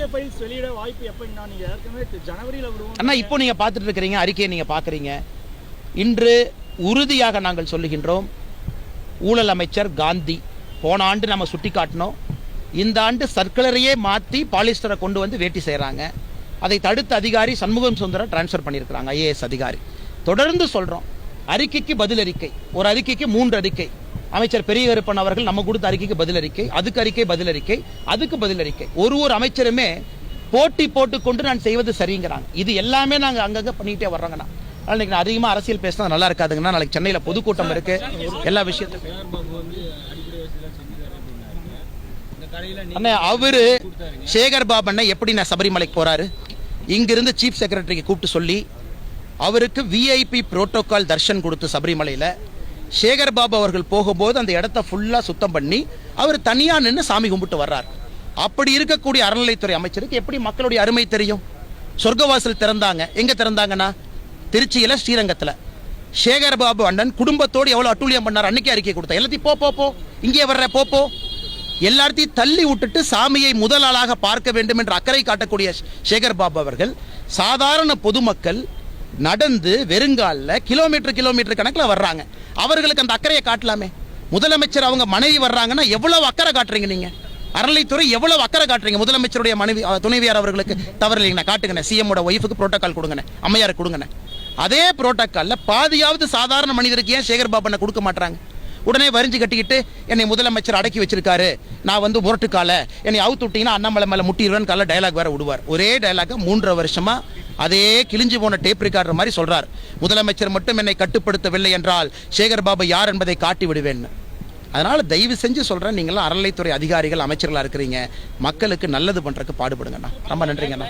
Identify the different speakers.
Speaker 1: அறிக்கை ஃபைல்ஸ் வெளியிட வாய்ப்பு எப்பன்னா நீங்க ஏற்கனவே ஜனவரியில் விடுவோம்
Speaker 2: அண்ணா. இப்போ நீங்க பார்த்துட்டு இருக்கிறீங்க, அறிக்கையை நீங்க பார்க்குறீங்க. இன்று உறுதியாக நாங்கள் சொல்லுகின்றோம், ஊழல் அமைச்சர் காந்தி போன ஆண்டு நம்ம சுட்டி காட்டினோம். இந்த ஆண்டு சர்க்குலரையே மாற்றி பாலிஸ்டரை கொண்டு வந்து வேட்டி செய்கிறாங்க. அதை தடுத்த அதிகாரி சண்முகம் சுந்தரம் டிரான்ஸ்ஃபர் பண்ணியிருக்கிறாங்க, ஐஏஎஸ் அதிகாரி. தொடர்ந்து சொல்கிறோம், அறிக்கைக்கு பதில் அறிக்கை, ஒரு அறிக்கைக்கு 3 அறிக்கை. அமைச்சர் பெரிய கருப்பன் அவர்கள் நம்ம கொடுத்த அறிக்கைக்கு பதில் அறிக்கை, அதுக்கு அறிக்கை பதில் அறிக்கை, அதுக்கு பதில் அறிக்கை. ஒரு அமைச்சருமே போட்டி போட்டுக்கொண்டு நான் செய்வது சரிங்கிறாங்க. இது எல்லாமே நாங்கள் அங்கங்கே பண்ணிகிட்டே வர்றோங்கண்ணா. அதனால் நான் அதிகமாக அரசியல் பேசினா நல்லா இருக்காதுங்கண்ணா. நாளைக்கு சென்னையில் பொதுக்கூட்டம் இருக்கு, எல்லா விஷயத்தையும் அண்ணா. அவரு சேகர் பாபு அண்ணன் எப்படி நான் சபரிமலைக்கு போறாரு, இங்கிருந்து சீஃப் செக்ரட்டரிக்கு கூப்பிட்டு சொல்லி அவருக்கு விஐபி புரோட்டோகால் தர்ஷன் கொடுத்து சபரிமலையில் சேகர் பாபு அவர்கள் போகும்போது அந்த இடத்த ஃபுல்லாக சுத்தம் பண்ணி அவர் தனியாக நின்று சாமி கும்பிட்டு வர்றார். அப்படி இருக்கக்கூடிய அறநிலைத்துறை அமைச்சருக்கு எப்படி மக்களுடைய அருமை தெரியும்? சொர்க்கவாசல் திறந்தாங்க, எங்கே திறந்தாங்கன்னா திருச்சியில் ஸ்ரீரங்கத்தில். சேகர் பாபு அண்ணன் குடும்பத்தோடு எவ்வளோ அட்டூழியம் பண்ணார், அன்னைக்கே அறிக்கை கொடுத்தார். எல்லாத்தையும் போ இங்கே வர்ற போ எல்லாத்தையும் தள்ளி விட்டுட்டு சாமியை முதல் ஆளாக பார்க்க வேண்டும் என்ற அக்கறை காட்டக்கூடிய சேகர் பாபு அவர்கள் சாதாரண பொதுமக்கள் நடந்து வெறுங்காலில் கிலோமீட்டர் கணக்கில் வர்றாங்க. அவர்களுக்கு அந்த அக்கறையை காட்டலாமே. முதலமைச்சர் அவங்க மனைவி வர்றாங்கன்னா எவ்வளவு அக்கறை காட்டுறீங்க நீங்க? அறநிலைத்துறை எவ்வளவு அக்கறை காட்டுறீங்க? முதலமைச்சருடைய மனைவி துணைவியார் அவர்களுக்கு தவறு இல்லைங்கண்ணா, காட்டுங்கண்ணே. சிஎம்மோட ஒய்ஃபுக்கு புரோட்டோகால் கொடுங்கண்ணே, அம்மையாருக்கு கொடுங்கண்ணே. அதே புரோட்டோகால்ல பாதியாவது சாதாரண மனிதருக்கு ஏன் சேகர் பாபு கொடுக்க மாட்டாங்க? உடனே வரிஞ்சு கட்டிக்கிட்டு என்னை முதலமைச்சர் அடக்கி வச்சிருக்காரு, நான் வந்து முரட்டுக்கால என்னை அவுத்து விட்டீங்கன்னா அண்ணாமலை மேலே முட்டிடுவேன் கால டயலாக் வேற விடுவார். ஒரே டயலாக 3 வருஷமா அதே கிழிஞ்சு போன டேப் ரெக்கார்டர் மாதிரி சொல்றார். முதலமைச்சர் மட்டும் என்னை கட்டுப்படுத்தவில்லை என்றால் சேகர் பாபு யார் என்பதை காட்டி விடுவேன். அதனால தயவு செஞ்சு சொல்றேன், நீங்களாம் அறநிலைத்துறை அதிகாரிகள் அமைச்சர்களாக இருக்கிறீங்க, மக்களுக்கு நல்லது பண்றதுக்கு பாடுபடுங்கண்ணா. ரொம்ப நன்றிங்கண்ணா.